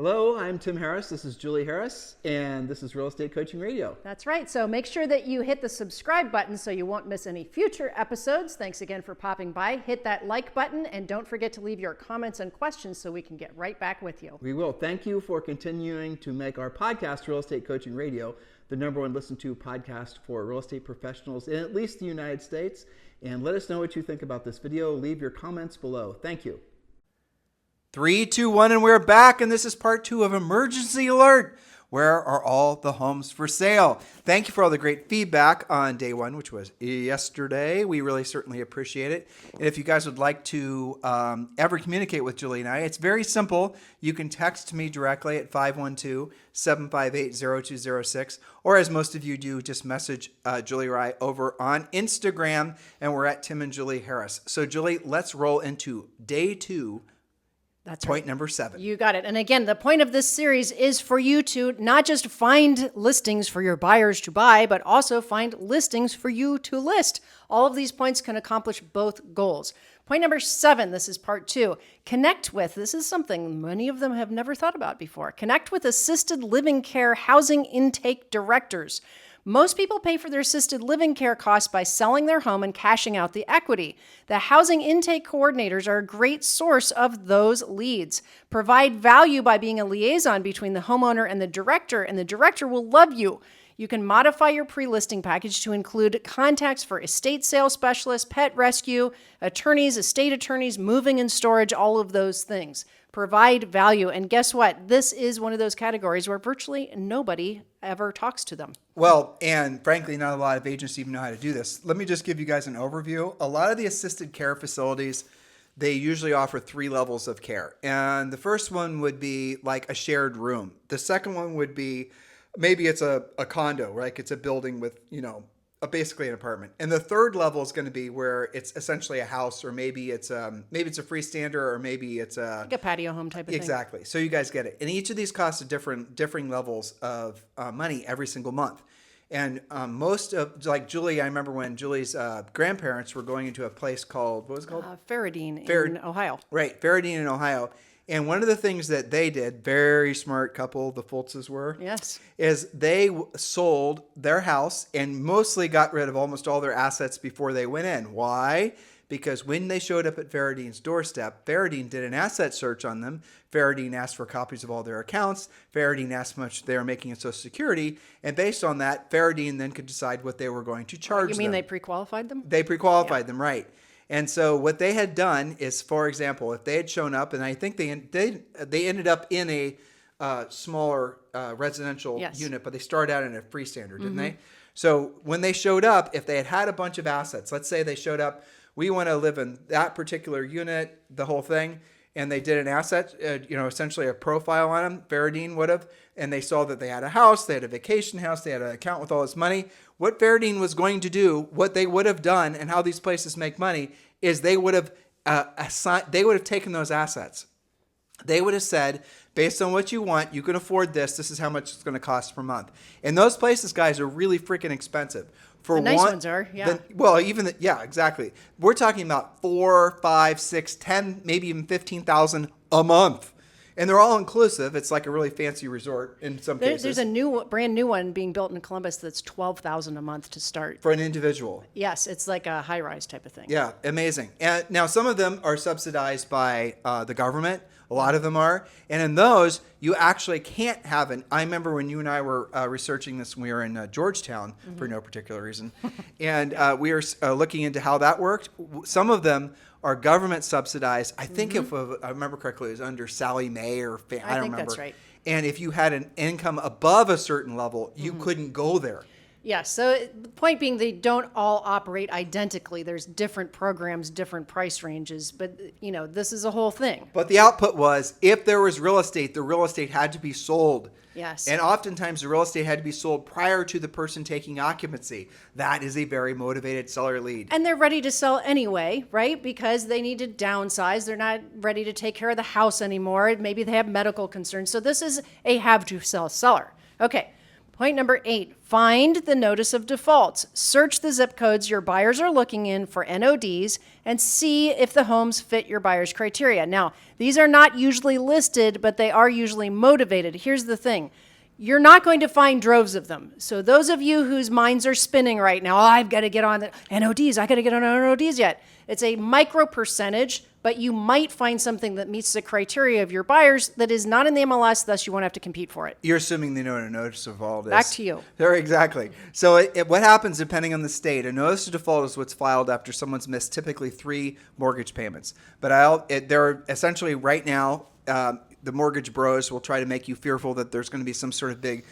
Hello, I'm Tim Harris. This is Julie Harris, and this is Real Estate Coaching Radio. That's right. So make sure that you hit the subscribe button so you won't miss any future episodes. Thanks again for popping by. Hit that like button, and don't forget to leave your comments and questions so we can get right back with you. We will. Thank you for continuing to make our podcast, Real Estate Coaching Radio, the #1 listened to podcast for real estate professionals in at least the United States. And let us know what you think about this video. Leave your comments below. Thank you. 3, 2, 1, and we're back, and this is part 2 of Emergency Alert. Where are all the homes for sale? Thank you for all the great feedback on day 1, which was yesterday. We really certainly appreciate it. And if you guys would like to ever communicate with Julie and I, it's very simple. You can text me directly at 512-758-0206, or as most of you do, just message Julie or I over on Instagram, and we're at Tim and Julie Harris. So Julie, let's roll into day 2. That's point right. number 7. You got it. And again, the point of this series is for you to not just find listings for your buyers to buy, but also find listings for you to list. All of these points can accomplish both goals. Point number 7, this is part 2. Connect with, this is something many of them have never thought about before. Connect with assisted living care housing intake directors. Most people pay for their assisted living care costs by selling their home and cashing out the equity. The housing intake coordinators are a great source of those leads. Provide value by being a liaison between the homeowner and the director will love you. You can modify your pre-listing package to include contacts for estate sales specialists, pet rescue, attorneys, estate attorneys, moving and storage, all of those things. Provide value. And guess what? This is one of those categories where virtually nobody ever talks to them. Well, and frankly, not a lot of agents even know how to do this. Let me just give you guys an overview. A lot of the assisted care facilities, they usually offer 3 levels of care. And the first one would be like a shared room. The second one would be maybe it's a condo, right? It's a building with, basically an apartment. And the third level is going to be where it's essentially a house, or maybe it's a freestander, or maybe it's like a patio home type of thing. Exactly. So you guys get it. And each of these costs differing levels of money every single month. And most of, like Julie, I remember when Julie's grandparents were going into a place called, what was it called? Faradine in Ohio. Right, Faradine in Ohio. And one of the things that they did, very smart couple, the Fultzes were, yes, is they sold their house and mostly got rid of almost all their assets before they went in. Why? Because when they showed up at Faradine's doorstep, Faradine did an asset search on them. Faradine asked for copies of all their accounts. Faradine asked how much they were making in Social Security. And based on that, Faradine then could decide what they were going to charge them. You mean they pre-qualified them? They pre-qualified them, right. And so what they had done is, for example, if they had shown up, and I think they ended up in a smaller residential unit, but they started out in a freestander, didn't they? So when they showed up, if they had a bunch of assets, let's say they showed up, we want to live in that particular unit, the whole thing, and they did an asset, essentially a profile on them, Faradine would have, and they saw that they had a house, they had a vacation house, they had an account with all this money. What Faradine was going to do, what they would have done, and how these places make money, is they would have taken those assets. They would have said, based on what you want, you can afford this. This is how much it's going to cost per month. And those places, guys, are really freaking expensive. For the nice ones are, yeah. Exactly. We're talking about 4, 5, 6, 10, maybe even 15,000 a month. And they're all inclusive. It's like a really fancy resort in some cases. There's a brand new one being built in Columbus that's $12,000 a month to start. For an individual. Yes, it's like a high-rise type of thing. Yeah, amazing. And now some of them are subsidized by the government. A lot of them are. And in those, you actually can't have I remember when you and I were researching this when we were in Georgetown for no particular reason. And we were looking into how that worked. Some of them are government subsidized. I think if I remember correctly, it was under Sally Mae or I don't remember. I think that's right. And if you had an income above a certain level, you couldn't go there. Yeah, so the point being they don't all operate identically. There's different programs, different price ranges, but this is a whole thing. But the output was, if there was real estate, the real estate had to be sold. Yes. And oftentimes the real estate had to be sold prior to the person taking occupancy. That is a very motivated seller lead. And they're ready to sell anyway, right? Because they need to downsize. They're not ready to take care of the house anymore. Maybe they have medical concerns. So this is a have to sell seller. Okay. Point number 8, find the notice of defaults. Search the zip codes your buyers are looking in for NODs and see if the homes fit your buyer's criteria. Now, these are not usually listed, but they are usually motivated. Here's the thing. You're not going to find droves of them. So those of you whose minds are spinning right now, I've got to get on the NODs. I got to get on NODs yet. It's a micro percentage, but you might find something that meets the criteria of your buyers that is not in the MLS, thus you won't have to compete for it. You're assuming they know what a notice of default is. Back to you. Very exactly. So what happens depending on the state? A notice of default is what's filed after someone's missed typically 3 mortgage payments. But they're essentially right now, the mortgage bros will try to make you fearful that there's going to be some sort of big,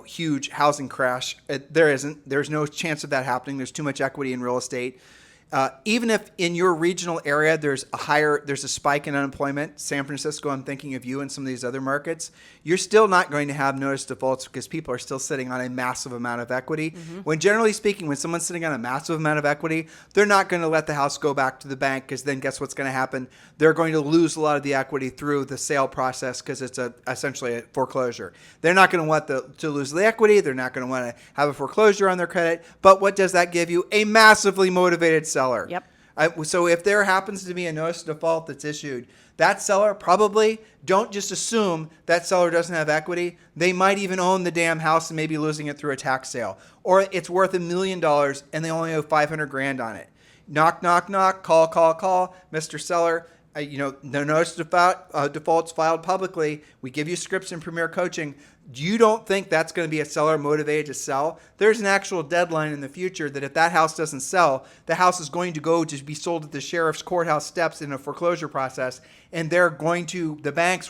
huge housing crash. There isn't. There's no chance of that happening. There's too much equity in real estate. Even if in your regional area there's a spike in unemployment, San Francisco, I'm thinking of you and some of these other markets, you're still not going to have notice defaults because people are still sitting on a massive amount of equity. Mm-hmm. When generally speaking, when someone's sitting on a massive amount of equity, they're not going to let the house go back to the bank because then guess what's going to happen? They're going to lose a lot of the equity through the sale process because it's essentially a foreclosure. They're not going to want to lose the equity. They're not going to want to have a foreclosure on their credit. But what does that give you? A massively motivated seller. Yep. So if there happens to be a notice of default that's issued, that seller probably, don't just assume that seller doesn't have equity. They might even own the damn house and maybe losing it through a tax sale. Or it's worth $1 million and they only owe $500,000 on it. Knock, knock, knock, call, Mr. Seller. The notice of default's filed publicly. We give you scripts in Premier Coaching. You don't think that's going to be a seller motivated to sell? There's an actual deadline in the future that if that house doesn't sell, the house is going to go to be sold at the sheriff's courthouse steps in a foreclosure process, and the banks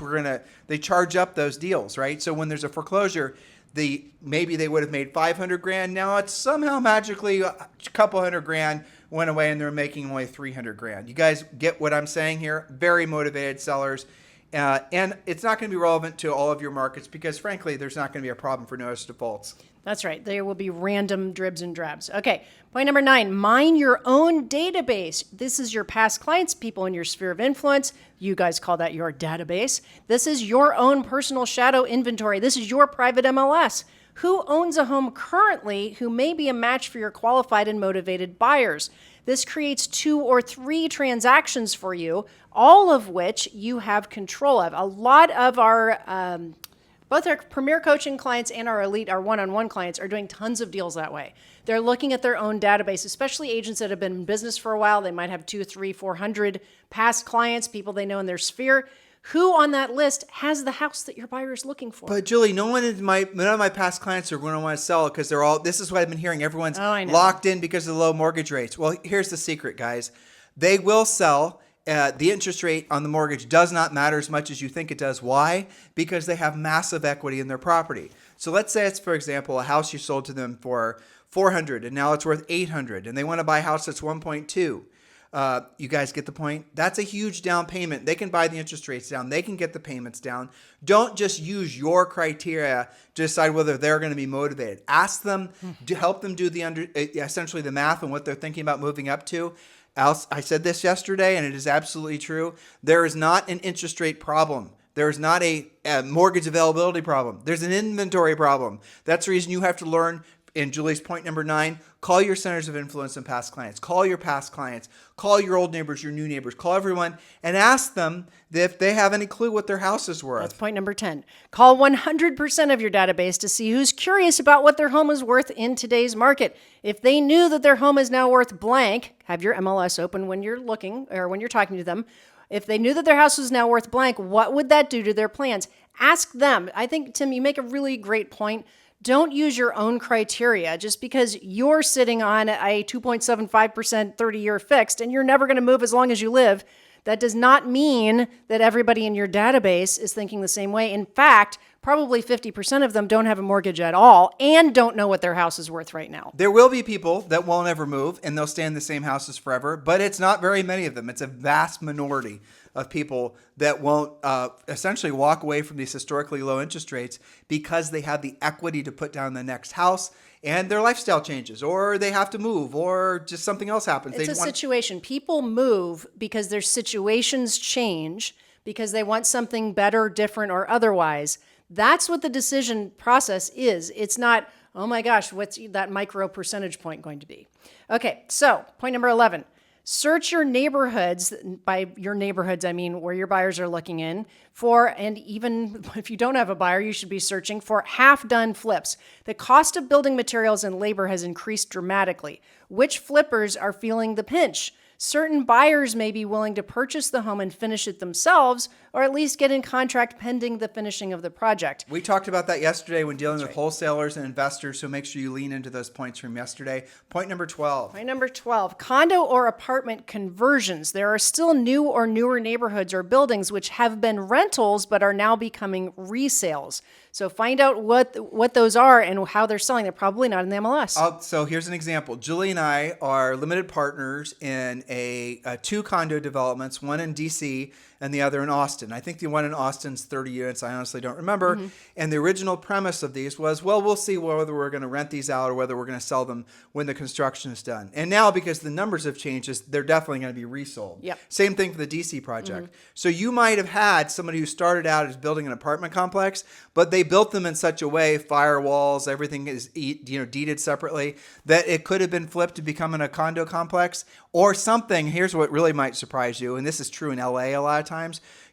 they charge up those deals, right? So when there's a foreclosure, maybe they would have made $500,000. Now it's somehow magically a couple $100,000 went away and they're making only $300,000. You guys get what I'm saying here? Very motivated sellers. And it's not going to be relevant to all of your markets because, frankly, there's not going to be a problem for notice defaults. That's right. There will be random dribs and drabs. Okay. Point number 9, mine your own database. This is your past clients, people in your sphere of influence. You guys call that your database. This is your own personal shadow inventory. This is your private MLS. Who owns a home currently who may be a match for your qualified and motivated buyers? This creates 2 or 3 transactions for you, all of which you have control of. A lot of our, both our Premier Coaching clients and our Elite, our one-on-one clients are doing tons of deals that way. They're looking at their own database, especially agents that have been in business for a while. They might have 200, 300, 400 past clients, people they know in their sphere. Who on that list has the house that your buyer is looking for? But Julie, none of my past clients are going to want to sell because this is what I've been hearing. Everyone's locked in because of the low mortgage rates. Well, here's the secret, guys. They will sell. The interest rate on the mortgage does not matter as much as you think it does. Why? Because they have massive equity in their property. So let's say it's, for example, a house you sold to them for $400 and now it's worth $800 and they want to buy a house that's 1.2. You guys get the point? That's a huge down payment. They can buy the interest rates down. They can get the payments down. Don't just use your criteria to decide whether they're going to be motivated. Ask them to help them do essentially the math and what they're thinking about moving up to. I said this yesterday, and it is absolutely true. There is not an interest rate problem. There is not a mortgage availability problem. There's an inventory problem. That's the reason you have to learn. In Julie's point number 9, call your centers of influence and past clients. Call your past clients. Call your old neighbors, your new neighbors. Call everyone and ask them if they have any clue what their house is worth. That's point number 10. Call 100% of your database to see who's curious about what their home is worth in today's market. If they knew that their home is now worth blank, have your MLS open when you're looking or when you're talking to them. If they knew that their house was now worth blank, what would that do to their plans? Ask them. I think, Tim, you make a really great point. Don't use your own criteria just because you're sitting on a 2.75% 30-year fixed and you're never going to move as long as you live. That does not mean that everybody in your database is thinking the same way. In fact, probably 50% of them don't have a mortgage at all and don't know what their house is worth right now. There will be people that won't ever move and they'll stay in the same houses forever, but it's not very many of them. It's a vast minority of people that won't essentially walk away from these historically low interest rates because they have the equity to put down the next house and their lifestyle changes or they have to move or just something else happens. It's a situation. People move because their situations change, because they want something better, different, or otherwise. That's what the decision process is. It's not, oh my gosh, what's that micro percentage point going to be? Okay, so point number 11. Search your neighborhoods. By your neighborhoods, I mean where your buyers are looking in for, and even if you don't have a buyer, you should be searching for half-done flips. The cost of building materials and labor has increased dramatically. Which flippers are feeling the pinch? Certain buyers may be willing to purchase the home and finish it themselves, or at least get in contract pending the finishing of the project. We talked about that yesterday when dealing with wholesalers and investors, so make sure you lean into those points from yesterday. Point number 12. Point number 12, condo or apartment conversions. There are still new or newer neighborhoods or buildings which have been rentals but are now becoming resales. So find out what those are and how they're selling. They're probably not in the MLS. So here's an example. Julie and I are limited partners in two condo developments, one in DC and the other in Austin. I think the one in Austin's 30 units. I honestly don't remember. Mm-hmm. And the original premise of these was, well, we'll see whether we're going to rent these out or whether we're going to sell them when the construction is done. And now, because the numbers have changed, they're definitely going to be resold. Yep. Same thing for the DC project. Mm-hmm. So you might have had somebody who started out as building an apartment complex, but they built them in such a way, firewalls, everything is deeded separately, that it could have been flipped to become a condo complex or something. Here's what really might surprise you, and this is true in LA a lot of times.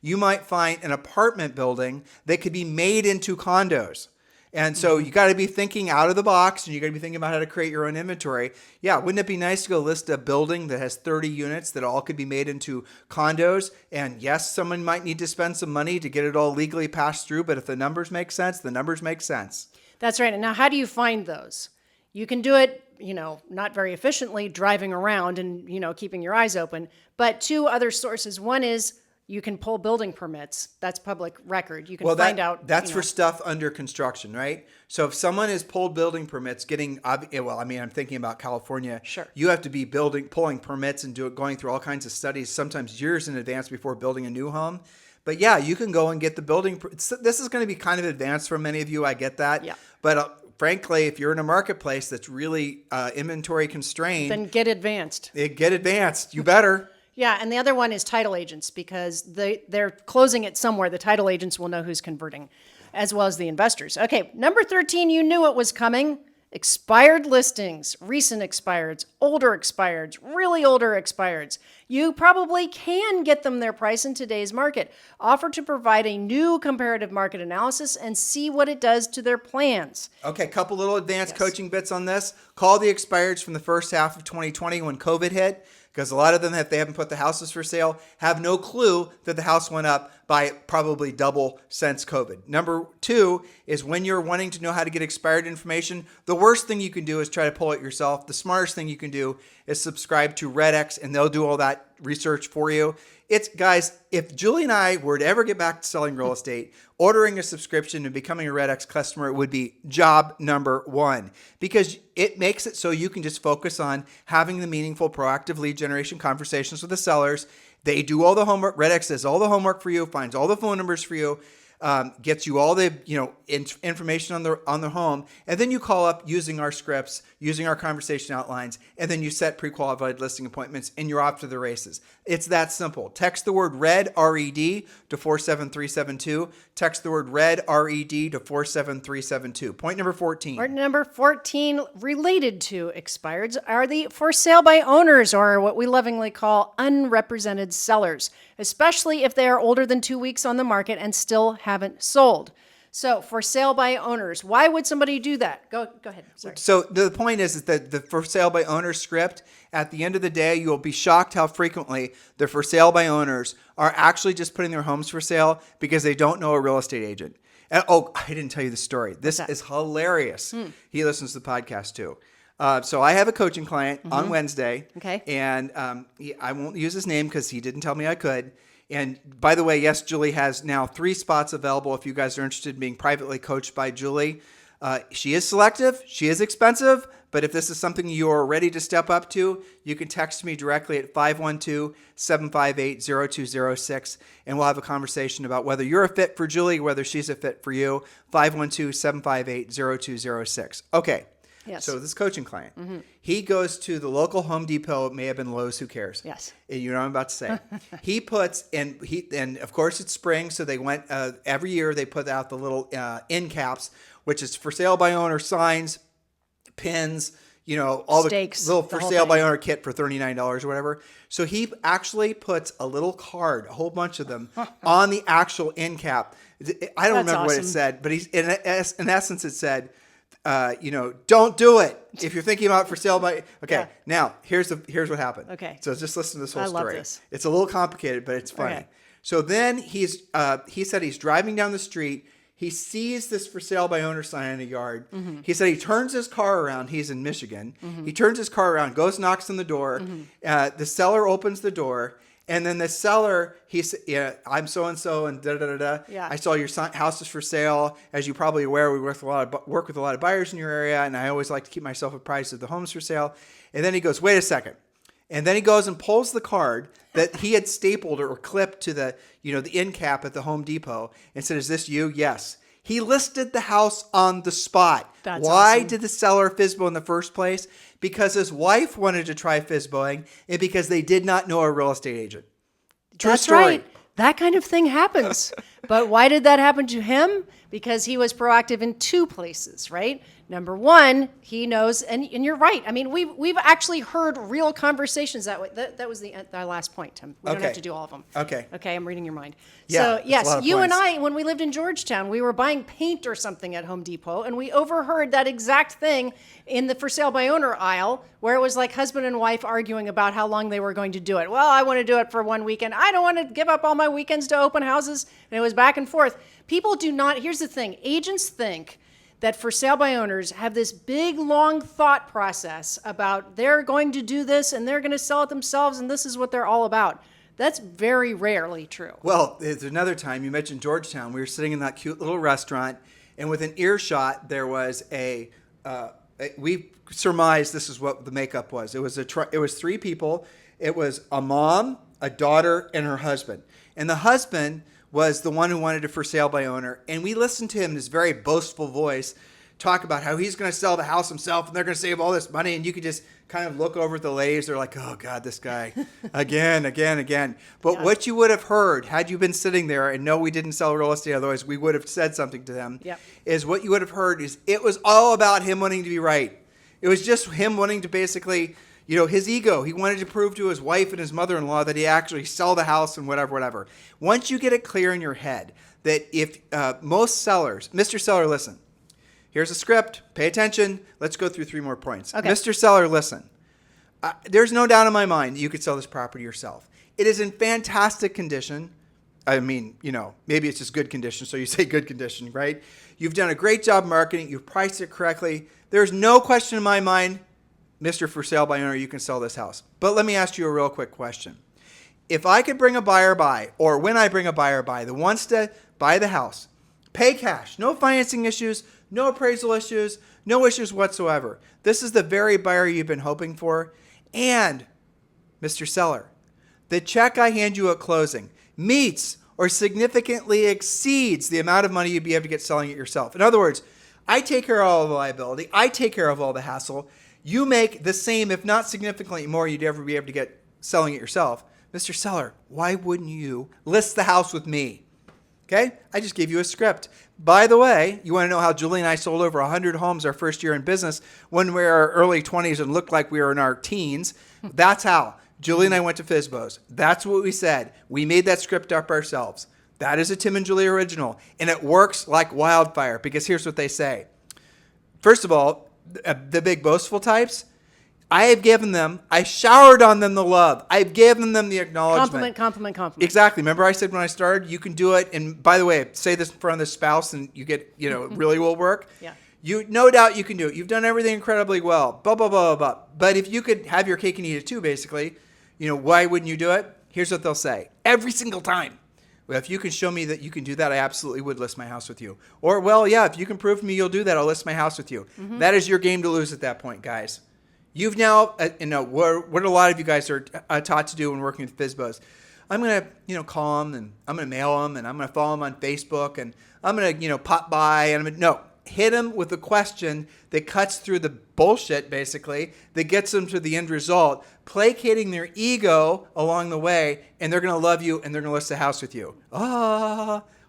You might find an apartment building that could be made into condos. And so you got to be thinking out of the box, and you got to be thinking about how to create your own inventory. Yeah, wouldn't it be nice to go list a building that has 30 units that all could be made into condos? And yes, someone might need to spend some money to get it all legally passed through, but if the numbers make sense, the numbers make sense. That's right. And now, how do you find those? You can do it, not very efficiently, driving around and, keeping your eyes open. But two other sources. One is you can pull building permits. That's public record. You can find out. That's for stuff under construction, right? So if someone has pulled building permits, I'm thinking about California. Sure. You have to be pulling permits and going through all kinds of studies, sometimes years in advance before building a new home. But yeah, you can go and get the building. This is going to be kind of advanced for many of you. I get that. Yeah. But frankly, if you're in a marketplace that's really inventory constrained, then get advanced. Get advanced. You better. Yeah, and the other one is title agents, because they're closing it somewhere. The title agents will know who's converting, as well as the investors. Okay, number 13, you knew it was coming. Expired listings, recent expireds, older expireds, really older expireds. You probably can get them their price in today's market. Offer to provide a new comparative market analysis and see what it does to their plans. Okay, couple little advanced coaching bits on this. Call the expireds from the first half of 2020 when COVID hit, because a lot of them, if they haven't put the houses for sale, have no clue that the house went up by probably double since COVID. Number 2 is when you're wanting to know how to get expired information, the worst thing you can do is try to pull it yourself. The smartest thing you can do is subscribe to RedX, and they'll do all that research for you. Guys, if Julie and I were to ever get back to selling real estate, ordering a subscription and becoming a RedX customer would be job number 1, because it makes it so you can just focus on having the meaningful, proactive lead generation conversations with the sellers. They do all the homework. RedX does all the homework for you, finds all the phone numbers for you, gets you all the information on the home, and then you call up using our scripts, using our conversation outlines, and then you set pre-qualified listing appointments, and you're off to the races. It's that simple. Text the word RED, R-E-D, to 47372. Text the word RED, R-E-D, to 47372. Point number 14. Point number 14, related to expireds, are the for sale by owners, or what we lovingly call unrepresented sellers, especially if they are older than 2 weeks on the market and still haven't sold. So for sale by owners, why would somebody do that? Go ahead. Sorry. So the point is that the for sale by owners script, at the end of the day, you'll be shocked how frequently the for sale by owners are actually just putting their homes for sale because they don't know a real estate agent. And, I didn't tell you the story. This is hilarious. He listens to the podcast too. So I have a coaching client on Wednesday. Okay. And I won't use his name because he didn't tell me I could. And by the way, yes, Julie has now 3 spots available if you guys are interested in being privately coached by Julie. She is selective. She is expensive. But if this is something you're ready to step up to, you can text me directly at 512-758-0206, and we'll have a conversation about whether you're a fit for Julie, whether she's a fit for you. 512-758-0206. Okay. Yes. So this coaching client, he goes to the local Home Depot. It may have been Lowe's. Who cares? Yes. You know what I'm about to say. He puts, and of course it's spring. So they went, every year they put out the little end caps, which is for sale by owner signs, pins, all Stakes, the little for sale by owner kit for $39 or whatever. So he actually puts a little card, a whole bunch of them, on the actual end cap. I don't remember what it said, but in essence it said, don't do it if you're thinking about for sale by. Okay, yeah. Now here's what happened. Okay, so just listen to this whole story. I love this. It's a little complicated, but it's funny. Okay. So then he said he's driving down the street. He sees this for sale by owner sign in a yard. He said he turns his car around. He's in Michigan. He turns his car around, goes, knocks on the door. The seller opens the door. And then the seller, he said, I'm so-and-so and da-da-da-da. Yeah. I saw your house is for sale. As you're probably aware, we work with a lot of buyers in your area. And I always like to keep myself apprised of the homes for sale. And then he goes, wait a second. And then he goes and pulls the card that he had stapled or clipped to the end cap at the Home Depot and said, is this you? Yes. He listed the house on the spot. That's Why awesome. did the seller FSBO in the first place? Because his wife wanted to try FSBOing and because they did not know a real estate agent. True That's story. Right. That kind of thing happens. But why did that happen to him? Because he was proactive in two places, right? Number one, he knows, and you're right. I mean, we've actually heard real conversations that way. That was our last point, Tim. We don't have to do all of them. Okay, I'm reading your mind. Yeah, so yes, you points. and I, when we lived in Georgetown, we were buying paint or something at Home Depot, and we overheard that exact thing in the for sale by owner aisle, where it was like husband and wife arguing about how long they were going to do it. Well, I want to do it for one weekend. I don't want to give up all my weekends to open houses. And it was back and forth. People do not, here's the thing, agents think that for sale by owners have this big, long thought process about they're going to do this and they're going to sell it themselves and this is what they're all about. That's very rarely true. Well, there's another time, you mentioned Georgetown. We were sitting in that cute little restaurant, and within earshot, there was we surmised this is what the makeup was. It was three people. It was a mom, a daughter, and her husband. And the husband was the one who wanted it for sale by owner. And we listened to him in his very boastful voice talk about how he's going to sell the house himself and they're going to save all this money. And you could just kind of look over at the ladies. They're like, oh, God, this guy again. But yeah. What you would have heard had you been sitting there and no, we didn't sell real estate. Otherwise, we would have said something to them. Yep. Is what you would have heard is it was all about him wanting to be right. It was just him wanting to basically, his ego. He wanted to prove to his wife and his mother-in-law that he actually sell the house and whatever. Once you get it clear in your head that if most sellers, Mr. Seller, listen, here's a script, pay attention. Let's go through 3 more points. Okay. Mr. Seller, listen, there's no doubt in my mind that you could sell this property yourself. It is in fantastic condition. I mean, maybe it's just good condition, so you say good condition, right? You've done a great job marketing. You've priced it correctly. There's no question in my mind, Mr. For Sale by Owner, you can sell this house. But let me ask you a real quick question. If I could bring a buyer by, or when I bring a buyer by that wants to buy the house, pay cash, no financing issues, no appraisal issues, no issues whatsoever. This is the very buyer you've been hoping for. And, Mr. Seller, the check I hand you at closing meets or significantly exceeds the amount of money you'd be able to get selling it yourself. In other words, I take care of all the liability. I take care of all the hassle. You make the same, if not significantly more, you'd ever be able to get selling it yourself. Mr. Seller, why wouldn't you list the house with me? Okay? I just gave you a script. By the way, you want to know how Julie and I sold over 100 homes our first year in business when we were in our early 20s and looked like we were in our teens? That's how. Julie and I went to FSBOs. That's what we said. We made that script up ourselves. That is a Tim and Julie original. And it works like wildfire because here's what they say. First of all, the big boastful types, I showered on them the love. I've given them the acknowledgement. Compliment. Exactly. Remember I said when I started, you can do it. And by the way, say this in front of the spouse and you get, it really will work. Yeah. You, no doubt you can do it. You've done everything incredibly well. Blah, blah, blah, blah, blah. But if you could have your cake and eat it too, basically, why wouldn't you do it? Here's what they'll say. Every single time. Well, if you can show me that you can do that, I absolutely would list my house with you. Or, well, yeah, if you can prove to me you'll do that, I'll list my house with you. Mm-hmm. That is your game to lose at that point, guys. You've now, what a lot of you guys are taught to do when working with FSBOs. I'm going to, call them and I'm going to mail them and I'm going to follow them on Facebook and I'm going to, pop by and no, hit them with a question that cuts through the bullshit, basically, that gets them to the end result, placating their ego along the way, and they're going to love you, and they're going to list a house with you.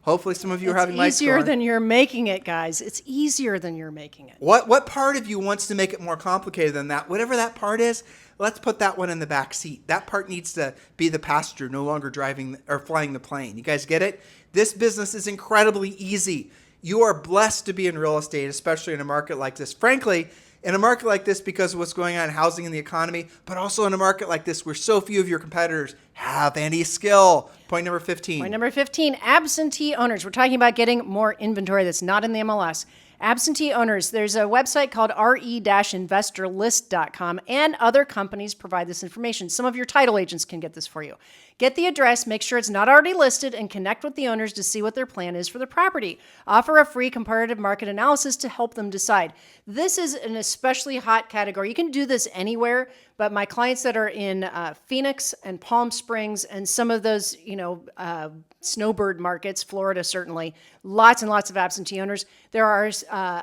Hopefully some of you are having lights It's easier going. than you're making it, guys. It's easier than you're making it. What part of you wants to make it more complicated than that? Whatever that part is, let's put that one in the back seat. That part needs to be the passenger, no longer driving or flying the plane. You guys get it? This business is incredibly easy. You are blessed to be in real estate, especially in a market like this. Frankly, in a market like this, because of what's going on in housing and the economy, but also in a market like this where so few of your competitors have any skill. Point number 15. Point number 15, absentee owners. We're talking about getting more inventory that's not in the MLS. Absentee owners, there's a website called re-investorlist.com, and other companies provide this information. Some of your title agents can get this for you. Get the address, make sure it's not already listed, and connect with the owners to see what their plan is for the property. Offer a free comparative market analysis to help them decide. This is an especially hot category. You can do this anywhere, but my clients that are in Phoenix and Palm Springs and some of those, snowbird markets, Florida certainly, lots and lots of absentee owners. There are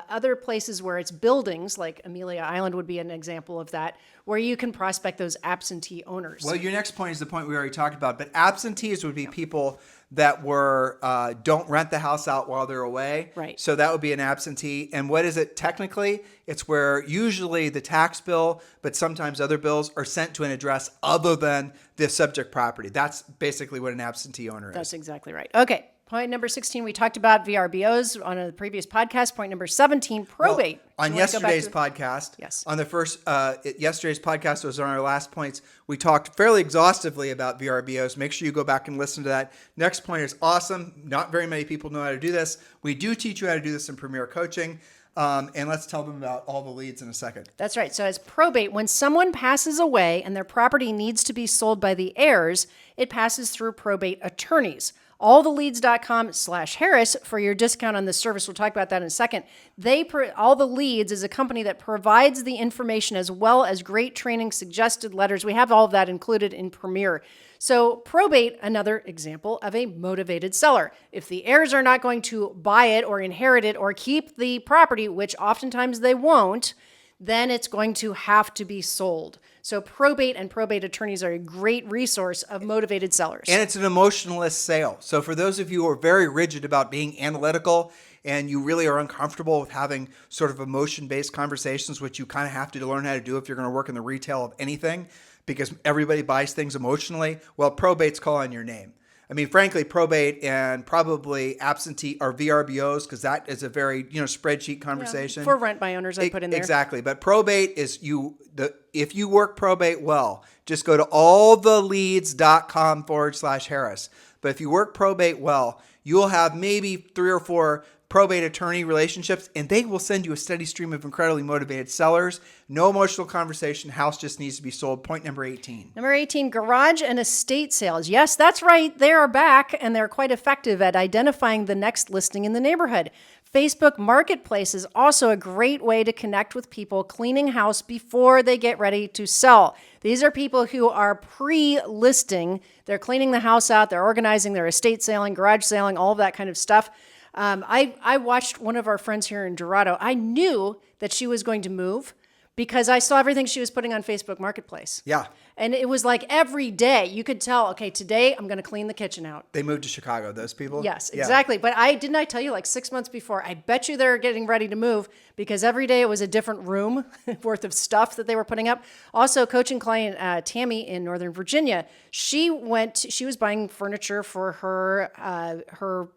other places where it's buildings, like Amelia Island would be an example of that, where you can prospect those absentee owners. Well, your next point is the point we already talked about, but absentees would be people that don't rent the house out while they're away. Right. So that would be an absentee. And what is it technically? It's where usually the tax bill, but sometimes other bills are sent to an address other than the subject property. That's basically what an absentee owner is. That's exactly right. Okay. Point number 16, we talked about VRBOs on a previous podcast. Point number 17, probate. Well, on yesterday's podcast, yes. On the first, yesterday's podcast was on our last points. We talked fairly exhaustively about VRBOs. Make sure you go back and listen to that. Next point is awesome. Not very many people know how to do this. We do teach you how to do this in Premier Coaching. And let's tell them about all the leads in a second. That's right. So as probate, when someone passes away and their property needs to be sold by the heirs, it passes through probate attorneys. alltheleads.com/Harris for your discount on this service. We'll talk about that in a second. All the Leads is a company that provides the information as well as great training, suggested letters. We have all of that included in Premier. So probate, another example of a motivated seller. If the heirs are not going to buy it or inherit it or keep the property, which oftentimes they won't, then it's going to have to be sold. So probate and probate attorneys are a great resource of motivated sellers. And it's an emotionless sale. So for those of you who are very rigid about being analytical and you really are uncomfortable with having sort of emotion-based conversations, which you kind of have to learn how to do if you're going to work in the retail of anything, because everybody buys things emotionally, well, probate's calling your name. I mean, frankly, probate and probably absentee or VRBOs, because that is a very, spreadsheet conversation. For rent by owners, I put in there. Exactly. But probate is if you work probate well, just go to alltheleads.com/Harris. But if you work probate well, you'll have maybe 3 or 4 probate attorney relationships, and they will send you a steady stream of incredibly motivated sellers. No emotional conversation. House just needs to be sold. Point number 18. Number 18, garage and estate sales. Yes, that's right. They are back, and they're quite effective at identifying the next listing in the neighborhood. Facebook Marketplace is also a great way to connect with people cleaning house before they get ready to sell. These are people who are pre-listing. They're cleaning the house out. They're organizing their estate selling, garage selling, all of that kind of stuff. I watched one of our friends here in Dorado. I knew that she was going to move because I saw everything she was putting on Facebook Marketplace. Yeah. And it was like every day you could tell, okay, today I'm going to clean the kitchen out. They moved to Chicago, those people? Yes, exactly. Yeah. But didn't I tell you like 6 months before, I bet you they're getting ready to move because every day it was a different room worth of stuff that they were putting up. Also, coaching client Tammy in Northern Virginia, she was buying furniture for her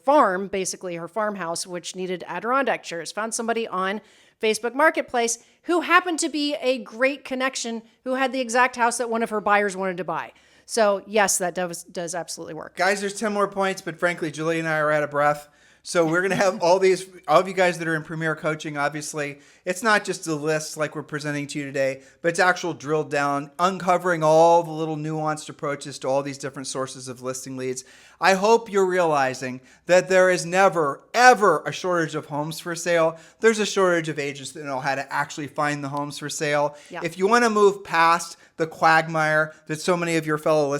farm, basically her farmhouse, which needed Adirondack chairs. Found somebody on Facebook Marketplace who happened to be a great connection who had the exact house that one of her buyers wanted to buy. So yes, that does absolutely work. Guys, there's 10 more points, but frankly, Julie and I are out of breath. So we're going to have all of you guys that are in Premier Coaching, obviously. It's not just a list like we're presenting to you today, but it's actual drilled down, uncovering all the little nuanced approaches to all these different sources of listing leads. I hope you're realizing that there is never, ever a shortage of homes for sale. There's a shortage of agents that know how to actually find the homes for sale. Yeah. If you want to move past the quagmire that so many of your fellow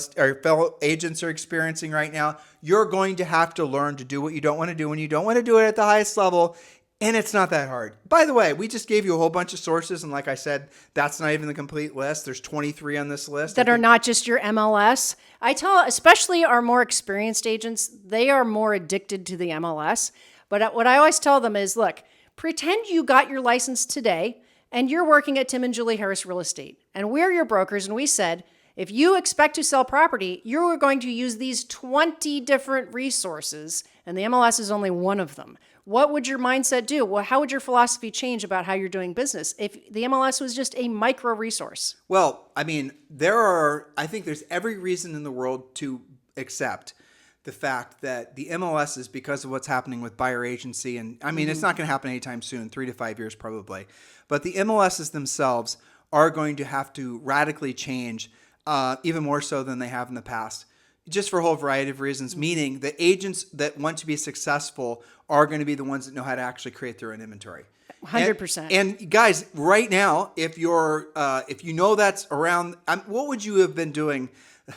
agents are experiencing right now, you're going to have to learn to do what you don't want to do. When you don't want to do it at the highest level, And it's not that hard. By the way, we just gave you a whole bunch of sources. And like I said, that's not even the complete list. There's 23 on this list. That are not just your MLS. I tell, especially our more experienced agents, they are more addicted to the MLS. But what I always tell them is, look, pretend you got your license today and you're working at Tim and Julie Harris Real Estate. And we're your brokers. And we said, if you expect to sell property, you're going to use these 20 different resources. And the MLS is only one of them. What would your mindset do? Well, how would your philosophy change about how you're doing business if the MLS was just a micro resource? Well, I mean, I think there's every reason in the world to accept the fact that the MLS is because of what's happening with buyer agency. And I mean, it's not going to happen anytime soon, 3 to 5 years probably. But the MLSs themselves are going to have to radically change, even more so than they have in the past. Just for a whole variety of reasons, meaning the agents that want to be successful are going to be the ones that know how to actually create their own inventory. 100%. And guys, right now, if you know that's around, what would you have been doing?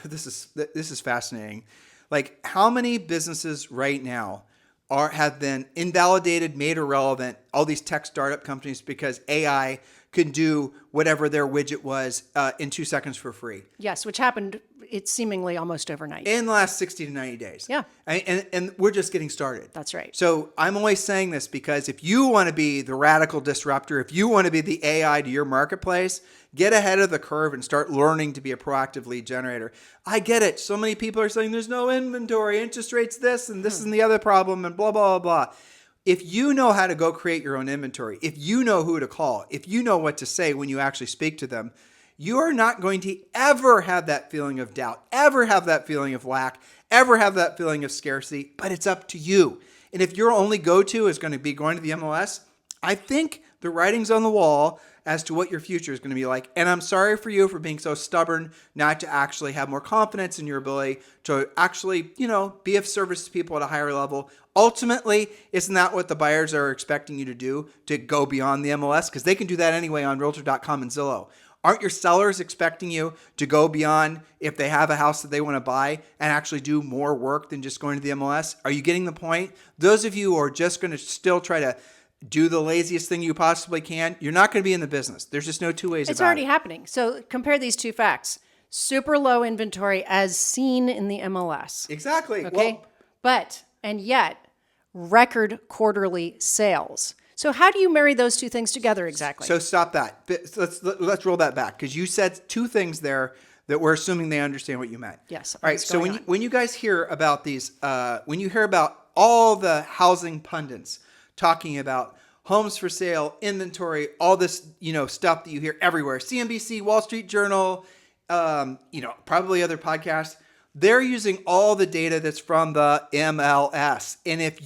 This is fascinating. Like, how many businesses right now have been invalidated, made irrelevant, all these tech startup companies because AI could do whatever their widget was in 2 seconds for free. Yes, which happened, it's seemingly almost overnight. In the last 60 to 90 days. Yeah. And we're just getting started. That's right. So I'm always saying this because if you want to be the radical disruptor, if you want to be the AI to your marketplace, get ahead of the curve and start learning to be a proactive lead generator. I get it. So many people are saying there's no inventory, interest rates this, and this is the other problem, and blah, blah, blah, blah. If you know how to go create your own inventory, if you know who to call, if you know what to say when you actually speak to them, you are not going to ever have that feeling of doubt, ever have that feeling of lack, ever have that feeling of scarcity, but it's up to you. And if your only go-to is going to be going to the MLS, I think the writing's on the wall as to what your future is going to be like. And I'm sorry for you for being so stubborn not to actually have more confidence in your ability to actually, be of service to people at a higher level. Ultimately, isn't that what the buyers are expecting you to do, to go beyond the MLS? Because they can do that anyway on Realtor.com and Zillow. Aren't your sellers expecting you to go beyond, if they have a house that they want to buy, and actually do more work than just going to the MLS? Are you getting the point? Those of you who are just going to still try to do the laziest thing you possibly can, you're not going to be in the business. There's just no two ways about it. It's already happening. So compare these two facts. Super low inventory as seen in the MLS. Exactly. Okay. And yet, record quarterly sales. So how do you marry those two things together exactly? So stop that. Let's roll that back, because you said two things there that we're assuming they understand what you meant. Yes. All right. So when you guys hear about these, when you hear about all the housing pundits talking about homes for sale, inventory, all this, stuff that you hear everywhere, CNBC, Wall Street Journal, probably other podcasts, they're using all the data that's from the MLS. And if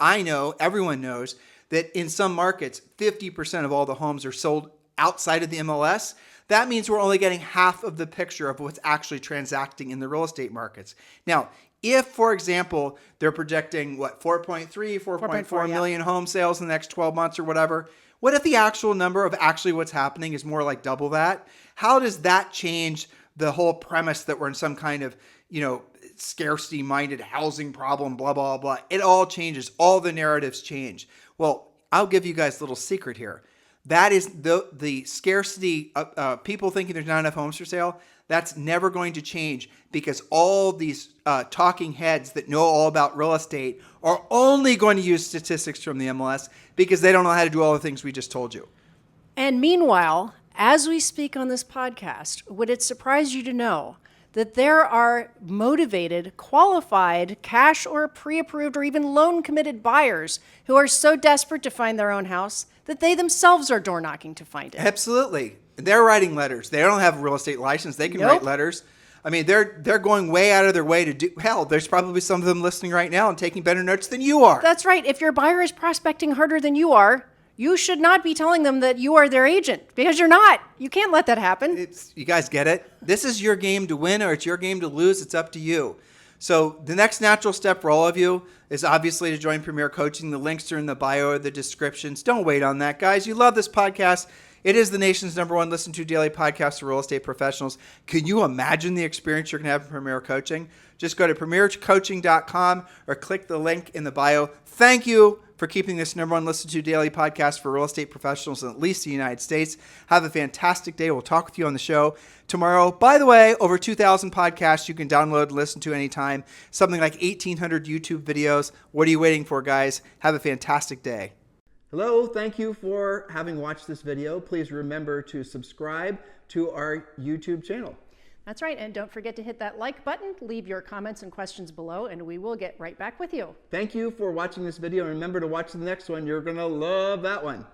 I know, everyone knows that in some markets, 50% of all the homes are sold outside of the MLS. That means we're only getting half of the picture of what's actually transacting in the real estate markets. Now, if, for example, they're projecting 4.4 million home sales in the next 12 months or whatever, what if the actual number of actually what's happening is more like double that? How does that change the whole premise that we're in some kind of, scarcity-minded housing problem, blah, blah, blah? It all changes. All the narratives change. Well, I'll give you guys a little secret here. That is the scarcity, people thinking there's not enough homes for sale. That's never going to change, because all these talking heads that know all about real estate are only going to use statistics from the MLS because they don't know how to do all the things we just told you. And meanwhile, as we speak on this podcast, would it surprise you to know that there are motivated, qualified, cash or pre-approved or even loan-committed buyers who are so desperate to find their own house that they themselves are door knocking to find it? Absolutely. They're writing letters. They don't have a real estate license. They can write letters. I mean, they're going way out of their way to do. Hell, there's probably some of them listening right now and taking better notes than you are. That's right. If your buyer is prospecting harder than you are, you should not be telling them that you are their agent, because you're not. You can't let that happen. You guys get it? This is your game to win, or it's your game to lose. It's up to you. So the next natural step for all of you is obviously to join Premier Coaching. The links are in the bio or the descriptions. Don't wait on that, guys. You love this podcast. It is the nation's #1 listened to daily podcast for real estate professionals. Can you imagine the experience you're going to have in Premier Coaching? Just go to premiercoaching.com or click the link in the bio. Thank you for keeping this #1 listened to daily podcast for real estate professionals in at least the United States. Have a fantastic day. We'll talk with you on the show tomorrow. By the way, over 2,000 podcasts you can download and listen to anytime. Something like 1,800 YouTube videos. What are you waiting for, guys? Have a fantastic day. Hello, thank you for having watched this video. Please remember to subscribe to our YouTube channel. That's right, and don't forget to hit that like button, leave your comments and questions below, and we will get right back with you. Thank you for watching this video, and remember to watch the next one. You're going to love that one.